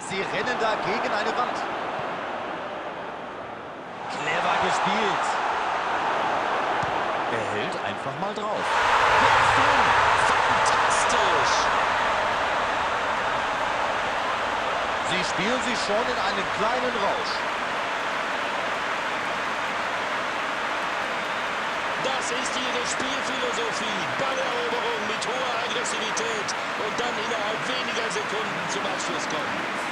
Sie rennen da gegen eine Wand. Clever gespielt. Er hält einfach mal drauf. Der ist drin. Fantastisch! Sie spielen sich schon in einen kleinen Rausch. Das ist ihre Spielphilosophie. Balleroberung mit hoher Aggressivität und dann innerhalb weniger Sekunden zum Abschluss kommen.